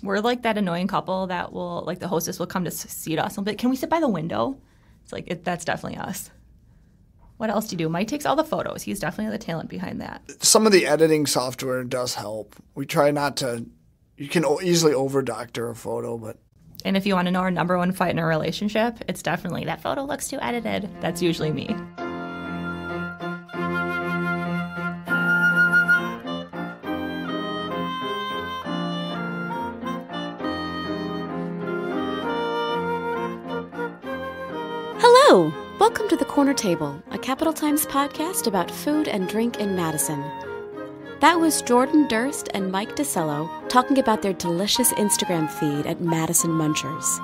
We're like that annoying couple that will, like the hostess will come to seat us and be like, can we sit by the window? It's like, that's definitely us. What else do you do? Mike takes all the photos. He's definitely the talent behind that. Some of the editing software does help. We try not to, you can easily over-doctor a photo, but. And if you want to know our number one fight in a relationship, it's definitely, that photo looks too edited. That's usually me. Hello! Welcome to The Corner Table, a Capital Times podcast about food and drink in Madison. That was Jordan Durst and Mike DeCello talking about their delicious Instagram feed at Madison Munchers.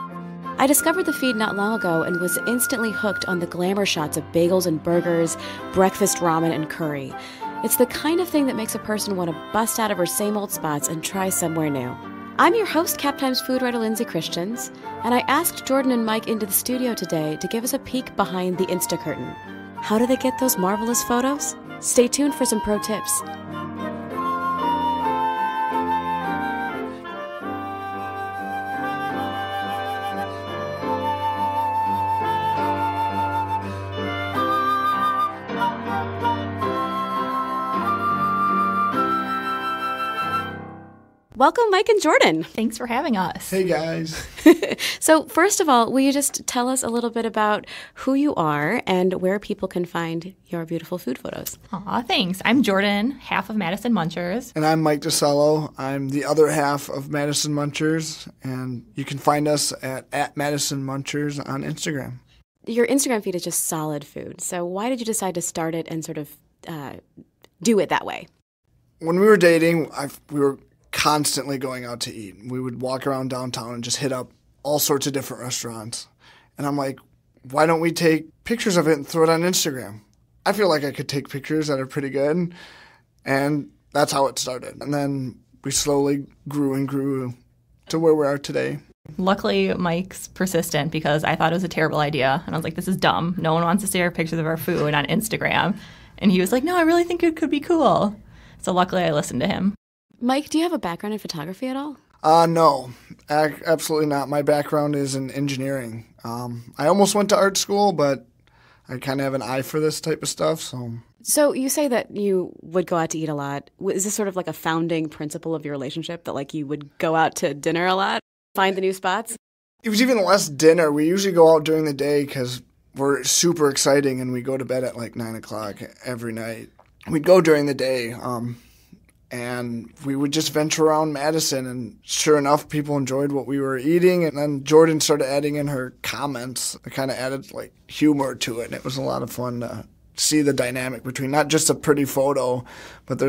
I discovered the feed not long ago and was instantly hooked on the glamour shots of bagels and burgers, breakfast ramen, and curry. It's the kind of thing that makes a person want to bust out of her same old spots and try somewhere new. I'm your host, Cap Times food writer Lindsay Christians, and I asked Jordan and Mike into the studio today to give us a peek behind the Insta curtain. How do they get those marvelous photos? Stay tuned for some pro tips. Welcome, Mike and Jordan. Thanks for having us. Hey, guys. So first of all, will you just tell us a little bit about who you are and where people can find your beautiful food photos? Aw, thanks. I'm Jordan, half of Madison Munchers. And I'm Mike DeCello. I'm the other half of Madison Munchers, and you can find us at Madison Munchers on Instagram. Your Instagram feed is just solid food. So why did you decide to start it and sort of do it that way? When we were dating, we were constantly going out to eat. We would walk around downtown and just hit up all sorts of different restaurants. And I'm like, why don't we take pictures of it and throw it on Instagram? I feel like I could take pictures that are pretty good. And that's how it started. And then we slowly grew and grew to where we are today. Luckily, Mike's persistent because I thought it was a terrible idea. And I was like, this is dumb. No one wants to see our pictures of our food on Instagram. And he was like, no, I really think it could be cool. So luckily, I listened to him. Mike, do you have a background in photography at all? No, absolutely not. My background is in engineering. I almost went to art school, but I kind of have an eye for this type of stuff. So you say that you would go out to eat a lot. Is this sort of like a founding principle of your relationship, that like you would go out to dinner a lot, find the new spots? It was even less dinner. We usually go out during the day because we're super exciting, and we go to bed at like 9 o'clock every night. We'd go during the day. And we would just venture around Madison, and sure enough, people enjoyed what we were eating. And then Jordan started adding in her comments. It kind of added like humor to it, and it was a lot of fun to see the dynamic between not just a pretty photo, but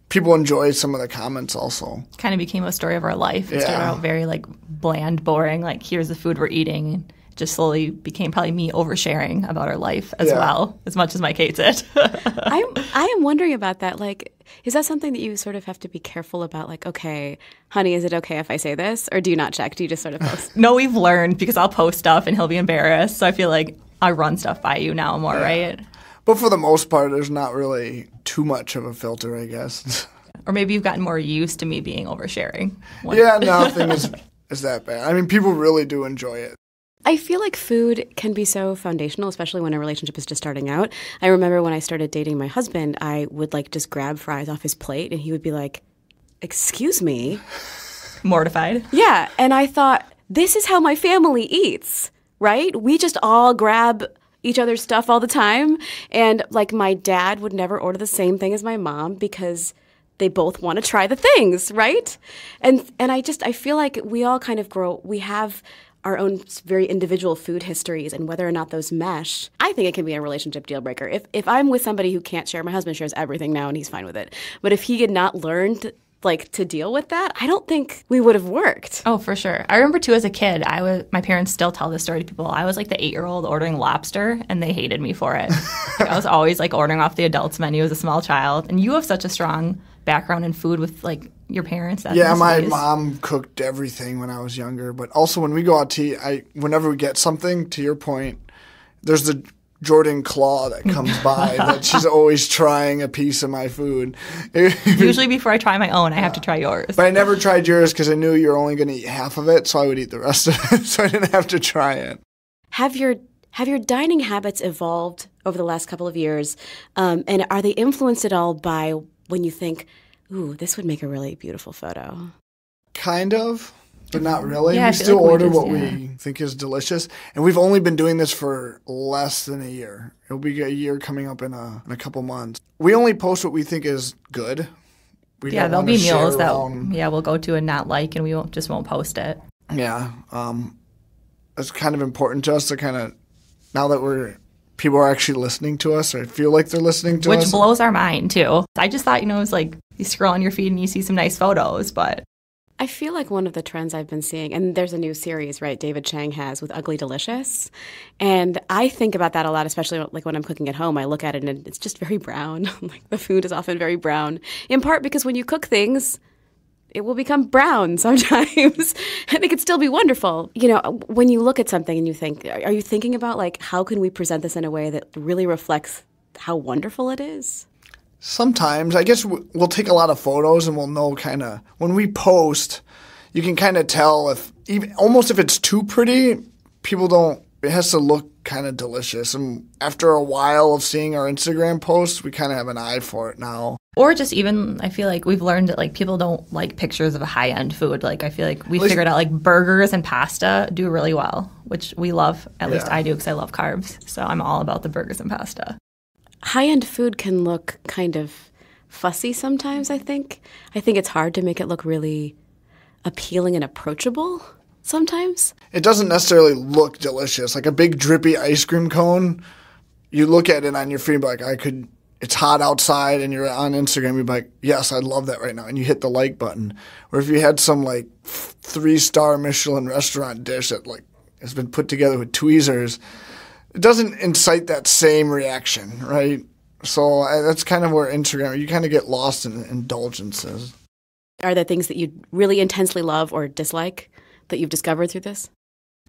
people enjoy some of the comments also. Kind of became a story of our life. It started out very like bland, boring, like here's the food we're eating. And just slowly became probably me oversharing about our life as well, as much as Mike hates it. I am wondering about that. Like, is that something that you sort of have to be careful about? Like, okay, honey, is it okay if I say this? Or do you not check? Do you just sort of post? No, we've learned because I'll post stuff and he'll be embarrassed. So I feel like I run stuff by you now more, right? But for the most part, there's not really too much of a filter, I guess. Or maybe you've gotten more used to me being oversharing. Yeah, nothing is that bad. I mean, people really do enjoy it. I feel like food can be so foundational, especially when a relationship is just starting out. I remember when I started dating my husband, I would like just grab fries off his plate and he would be like, excuse me. Mortified. Yeah. And I thought, this is how my family eats, right? We just all grab each other's stuff all the time. And like my dad would never order the same thing as my mom because they both want to try the things, right? And I feel like we all kind of we have our own very individual food histories, and whether or not those mesh, I think it can be a relationship deal breaker. If I'm with somebody who can't share, my husband shares everything now and he's fine with it. But if he had not learned like to deal with that, I don't think we would have worked. Oh, for sure. I remember too as a kid, my parents still tell this story to people. I was like the 8-year-old ordering lobster and they hated me for it. Like, I was always like ordering off the adults menu as a small child. And you have such a strong background in food with like your parents. Yeah, my mom cooked everything when I was younger. But also when we go out to eat, whenever we get something, to your point, there's the Jordan claw that comes by that she's always trying a piece of my food. Usually before I try my own, I have to try yours. But I never tried yours because I knew you were only going to eat half of it, so I would eat the rest of it, so I didn't have to try it. Have your dining habits evolved over the last couple of years? And are they influenced at all by when you think, ooh, this would make a really beautiful photo? Kind of, but not really. Yeah, we still order what yeah. we think is delicious. And we've only been doing this for less than a year. It'll be a year coming up in a couple months. We only post what we think is good. There'll be meals that we'll go to and not like, and we won't post it. Yeah. It's kind of important to us to kind of, now that people are actually listening to us, or feel like they're listening to us. Which blows our mind, too. I just thought, it was like you scroll on your feed and you see some nice photos, but... I feel like one of the trends I've been seeing, and there's a new series, right, David Chang has with Ugly Delicious. And I think about that a lot, especially like when I'm cooking at home. I look at it and it's just very brown. Like the food is often very brown, in part because when you cook things, it will become brown sometimes, and it could still be wonderful. When you look at something and you think, are you thinking about like, how can we present this in a way that really reflects how wonderful it is? Sometimes. I guess we'll take a lot of photos and we'll know kind of, when we post, you can kind of tell if it's too pretty, it has to look kind of delicious. And after a while of seeing our Instagram posts, we kind of have an eye for it now. Or just even, I feel like we've learned that like people don't like pictures of a high-end food. Like I feel like we figured out like burgers and pasta do really well, which we love. At least I do because I love carbs. So I'm all about the burgers and pasta. High-end food can look kind of fussy sometimes, I think. I think it's hard to make it look really appealing and approachable sometimes. It doesn't necessarily look delicious. Like a big drippy ice cream cone, you look at it on your feed and be like, it's hot outside, and you're on Instagram, you'd be like, yes, I'd love that right now. And you hit the like button. Or if you had some like 3-star Michelin restaurant dish that like has been put together with tweezers, it doesn't incite that same reaction, right? So that's kind of where Instagram, you kind of get lost in indulgences. Are there things that you really intensely love or dislike that you've discovered through this?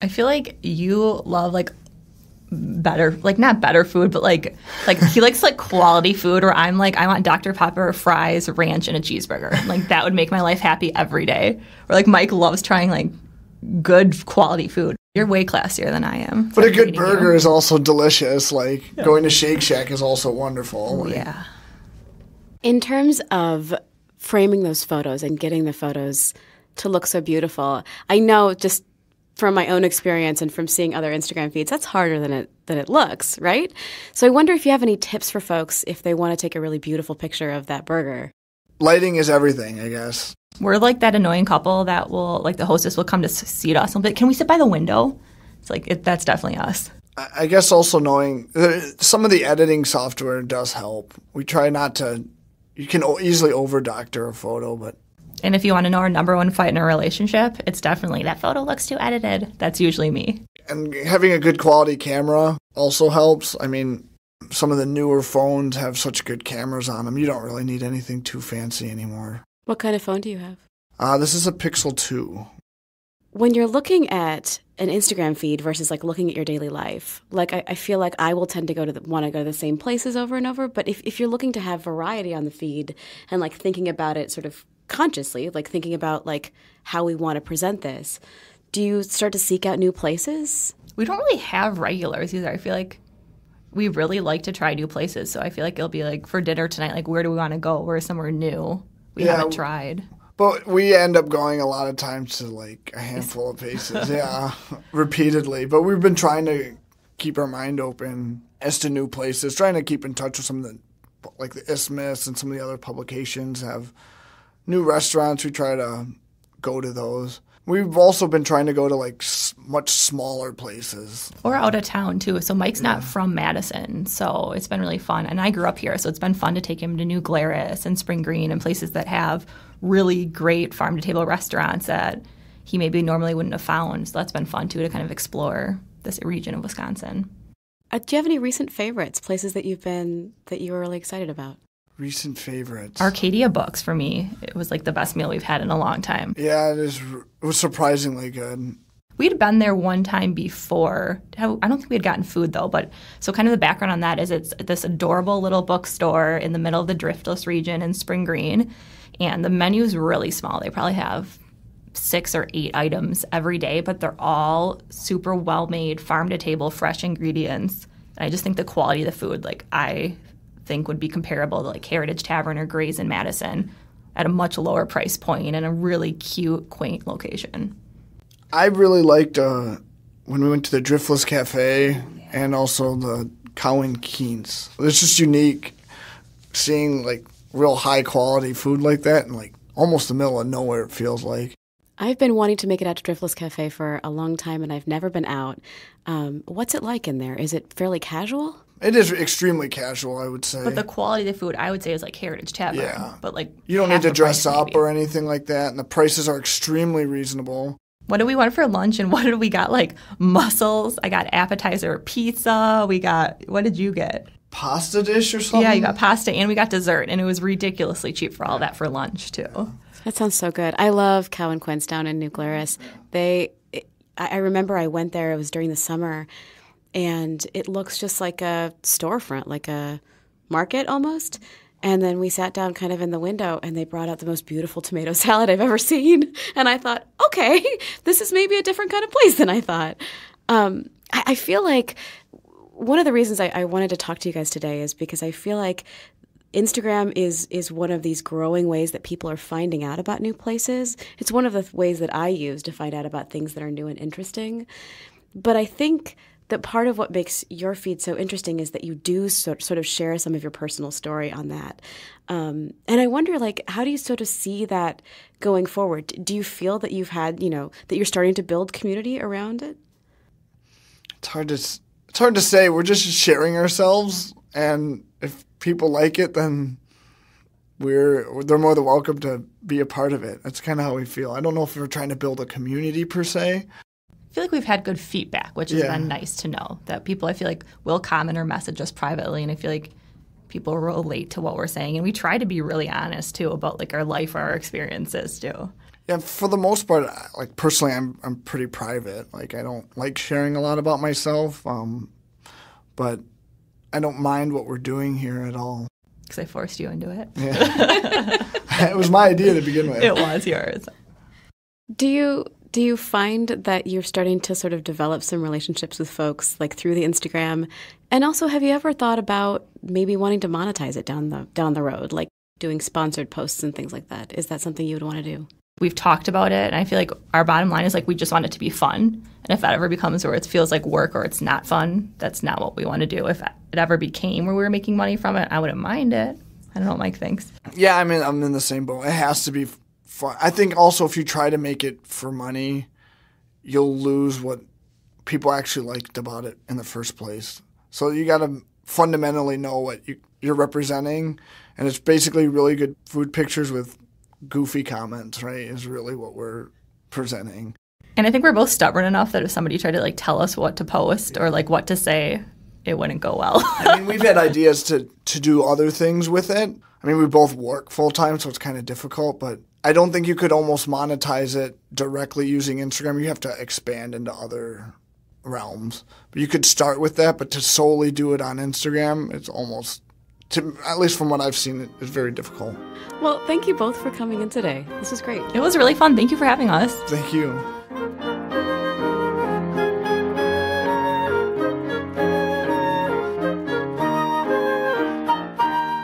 I feel like you love like better, like not better food, but like he likes like quality food, or I'm like, I want Dr. Pepper, fries, ranch, and a cheeseburger. Like that would make my life happy every day. Or like Mike loves trying like good quality food. You're way classier than I am. But a good burger is also delicious. Like going to Shake Shack is also wonderful. Like, yeah. In terms of framing those photos and getting the photos to look so beautiful, I know just from my own experience and from seeing other Instagram feeds, that's harder than it looks, right? So I wonder if you have any tips for folks if they want to take a really beautiful picture of that burger. Lighting is everything, I guess. We're like that annoying couple that will, like the hostess will come to seat us and be like, can we sit by the window? It's like, that's definitely us. I guess also knowing some of the editing software does help. We try not to, you can easily over-doctor a photo, but. And if you want to know our number one fight in a relationship, it's definitely that photo looks too edited. That's usually me. And having a good quality camera also helps. I mean, some of the newer phones have such good cameras on them. You don't really need anything too fancy anymore. What kind of phone do you have? This is a Pixel 2. When you're looking at an Instagram feed versus like looking at your daily life, like I feel like I will tend to want to go to the same places over and over. But if you're looking to have variety on the feed and like thinking about it sort of consciously, like thinking about like how we want to present this, do you start to seek out new places? We don't really have regulars either. I feel like we really like to try new places. So I feel like it'll be like for dinner tonight, like where do we want to go? Where's somewhere new we haven't tried? But we end up going a lot of times to like a handful of places, repeatedly. But we've been trying to keep our mind open as to new places, trying to keep in touch with some of the, like the Isthmus and some of the other publications have new restaurants. We try to go to those. We've also been trying to go to like much smaller places. Or out of town too. So Mike's not from Madison, so it's been really fun. And I grew up here, so it's been fun to take him to New Glarus and Spring Green and places that have really great farm-to-table restaurants that he maybe normally wouldn't have found. So that's been fun too, to kind of explore this region of Wisconsin. Do you have any recent favorites, places that you've been that you were really excited about? Recent favorites. Arcadia Books for me. It was like the best meal we've had in a long time. Yeah, it was surprisingly good. We'd been there one time before. I don't think we had gotten food, though. But so kind of the background on that is it's this adorable little bookstore in the middle of the Driftless region in Spring Green. And the menu is really small. They probably have 6 or 8 items every day, but they're all super well-made, farm-to-table, fresh ingredients. And I just think the quality of the food, like, I think would be comparable to, like, Heritage Tavern or Gray's in Madison at a much lower price point and a really cute, quaint location. I really liked when we went to the Driftless Cafe and also the Cow and Keen's. It's just unique seeing, like, real high-quality food like that in, like, almost the middle of nowhere, it feels like. I've been wanting to make it out to Driftless Cafe for a long time, and I've never been out. What's it like in there? Is it fairly casual? It is extremely casual, I would say. But the quality of the food, I would say, is like Heritage Tavern. Yeah. But like you don't need to dress up maybe. or anything like that, and the prices are extremely reasonable. What did we want for lunch, and what did we got? Like mussels. I got appetizer pizza. What did you get? Pasta dish or something? Yeah, you got pasta, and we got dessert, and it was ridiculously cheap for all that for lunch, too. That sounds so good. I love Cow and Quinn's down in New Glarus. I remember I went there, it was during the summer, and it looks just like a storefront, like a market almost. And then we sat down kind of in the window, and they brought out the most beautiful tomato salad I've ever seen. And I thought, okay, this is maybe a different kind of place than I thought. I feel like one of the reasons I wanted to talk to you guys today is because I feel like Instagram is one of these growing ways that people are finding out about new places. It's one of the ways that I use to find out about things that are new and interesting. But I think that part of what makes your feed so interesting is that you do sort of share some of your personal story on that. And I wonder, like, how do you sort of see that going forward? Do you feel that you've had, that you're starting to build community around it? It's hard to say. We're just sharing ourselves, and if people like it, then they're more than welcome to be a part of it. That's kind of how we feel. I don't know if we're trying to build a community per se. I feel like we've had good feedback, which has been nice to know. That people, I feel like, will comment or message us privately, and I feel like people relate to what we're saying. And we try to be really honest, too, about, like, our life or our experiences, too. Yeah, for the most part, like, personally, I'm pretty private. Like, I don't like sharing a lot about myself, but I don't mind what we're doing here at all. Because I forced you into it. Yeah. It was my idea to begin with. It was yours. Do you find that you're starting to sort of develop some relationships with folks, like, through the Instagram? And also, have you ever thought about maybe wanting to monetize it down the road, like doing sponsored posts and things like that? Is that something you would want to do? We've talked about it, and I feel like our bottom line is, like, we just want it to be fun. And if that ever becomes where it feels like work or it's not fun, that's not what we want to do. If it ever became where we were making money from it, I wouldn't mind it. I don't know what Mike thinks. Yeah, I mean, I'm in the same boat. It has to be fun. I think also if you try to make it for money, you'll lose what people actually liked about it in the first place. So you got to fundamentally know what you're representing, and it's basically really good food pictures with goofy comments, right, is really what we're presenting. And I think we're both stubborn enough that if somebody tried to, like, tell us what to post or, like, what to say, it wouldn't go well. I mean, we've had ideas to do other things with it. I mean, we both work full-time, so it's kind of difficult, but I don't think you could almost monetize it directly using Instagram. You have to expand into other realms. But you could start with that, but to solely do it on Instagram, it's almost, at least from what I've seen, it's very difficult. Well, thank you both for coming in today. This was great. It was really fun. Thank you for having us. Thank you.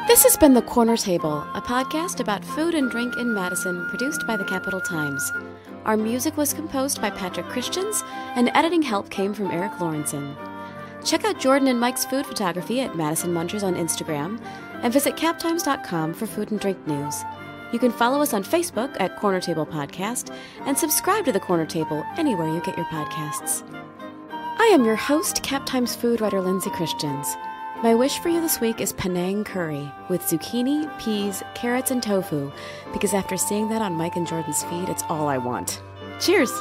This has been The Corner Table, a podcast about food and drink in Madison, produced by the Capital Times. Our music was composed by Patrick Christians, and editing help came from Eric Lawrenson. Check out Jordan and Mike's food photography at Madison Munchers on Instagram, and visit captimes.com for food and drink news. You can follow us on Facebook at Corner Table Podcast, and subscribe to The Corner Table anywhere you get your podcasts. I am your host, Cap Times food writer Lindsay Christians. My wish for you this week is Penang curry with zucchini, peas, carrots, and tofu, because after seeing that on Mike and Jordan's feed, it's all I want. Cheers!